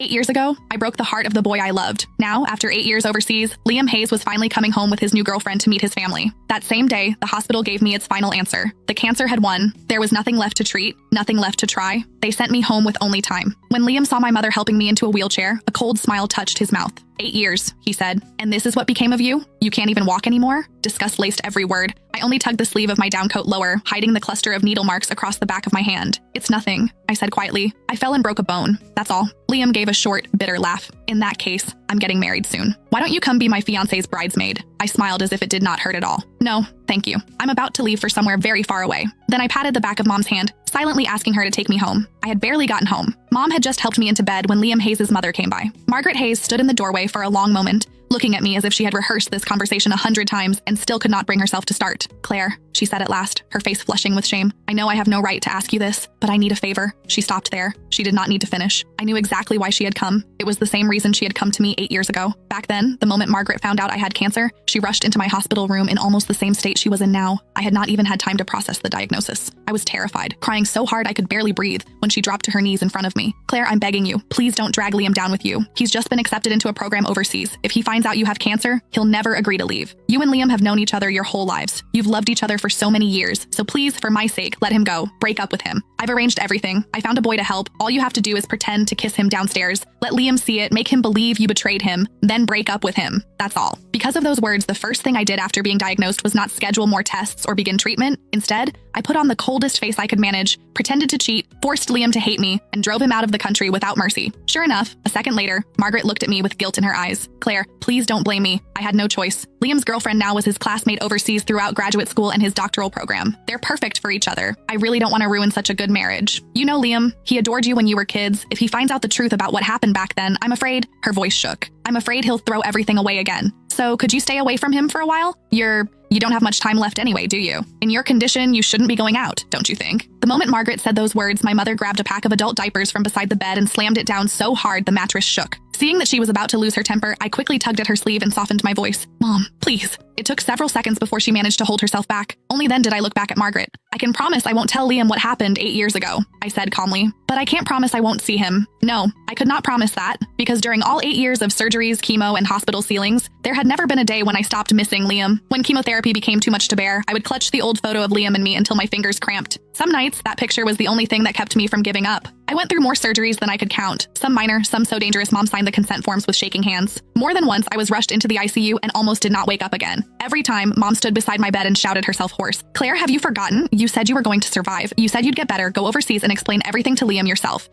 8 years ago, I broke the heart of the boy I loved. Now, after 8 years overseas, Liam Hayes was finally coming home with his new girlfriend to meet his family. That same day, the hospital gave me its final answer. The cancer had won. There was nothing left to treat, nothing left to try. They sent me home with only time. When Liam saw my mother helping me into a wheelchair, a cold smile touched his mouth. 8 years, he said. And this is what became of you? You can't even walk anymore? Disgust laced every word. I only tugged the sleeve of my downcoat lower, hiding the cluster of needle marks across the back of my hand. It's nothing, I said quietly. I fell and broke a bone. That's all. Liam gave a short, bitter laugh. In that case, I'm getting married soon. Why don't you come be my fiancé's bridesmaid? I smiled as if it did not hurt at all. No, thank you. I'm about to leave for somewhere very far away. Then I patted the back of Mom's hand, silently asking her to take me home. I had barely gotten home. Mom had just helped me into bed when Liam Hayes' mother came by. Margaret Hayes stood in the doorway for a long moment, looking at me as if she had rehearsed this conversation 100 times and still could not bring herself to start. Claire, she said at last, her face flushing with shame. I know I have no right to ask you this, but I need a favor. She stopped there. She did not need to finish. I knew exactly why she had come. It was the same reason she had come to me 8 years ago. Back then, the moment Margaret found out I had cancer, she rushed into my hospital room in almost the same state she was in now. I had not even had time to process the diagnosis. I was terrified, crying so hard I could barely breathe when she dropped to her knees in front of me. Claire, I'm begging you, please don't drag Liam down with you. He's just been accepted into a program overseas. If he finds out you have cancer, he'll never agree to leave. You and Liam have known each other your whole lives. You've loved each other for so many years, so please, for my sake, let him go. Break up with him. I've arranged everything. I found a boy to help. All you have to do is pretend to kiss him downstairs. Let Liam see it, make him believe you betrayed him, then break up with him. That's all. Because of those words, the first thing I did after being diagnosed was not schedule more tests or begin treatment. Instead, I put on the coldest face I could manage, pretended to cheat, forced Liam to hate me, and drove him out of the country without mercy. Sure enough, a second later, Margaret looked at me with guilt in her eyes. Claire, please don't blame me. I had no choice. Liam's girlfriend now was his classmate overseas throughout graduate school and his doctoral program. They're perfect for each other. I really don't want to ruin such a good marriage. You know Liam, he adored you when you were kids. If he finds out the truth about what happened back then, I'm afraid, her voice shook. I'm afraid he'll throw everything away again. So could you stay away from him for a while? You don't have much time left anyway, do you? In your condition, you shouldn't be going out, don't you think? The moment Margaret said those words, my mother grabbed a pack of adult diapers from beside the bed and slammed it down so hard the mattress shook. Seeing that she was about to lose her temper, I quickly tugged at her sleeve and softened my voice. Mom, please. It took several seconds before she managed to hold herself back. Only then did I look back at Margaret. I can promise I won't tell Liam what happened 8 years ago, I said calmly. But I can't promise I won't see him. No, I could not promise that, because during all 8 years of surgeries, chemo, and hospital ceilings, there had never been a day when I stopped missing Liam. When chemotherapy became too much to bear, I would clutch the old photo of Liam and me until my fingers cramped. Some nights, that picture was the only thing that kept me from giving up. I went through more surgeries than I could count. Some minor, some so dangerous. Mom signed the consent forms with shaking hands. More than once, I was rushed into the ICU and almost did not wake up again. Every time, Mom stood beside my bed and shouted herself hoarse. Claire, have you forgotten? You said you were going to survive. You said you'd get better, go overseas, and explain everything to Liam yourself.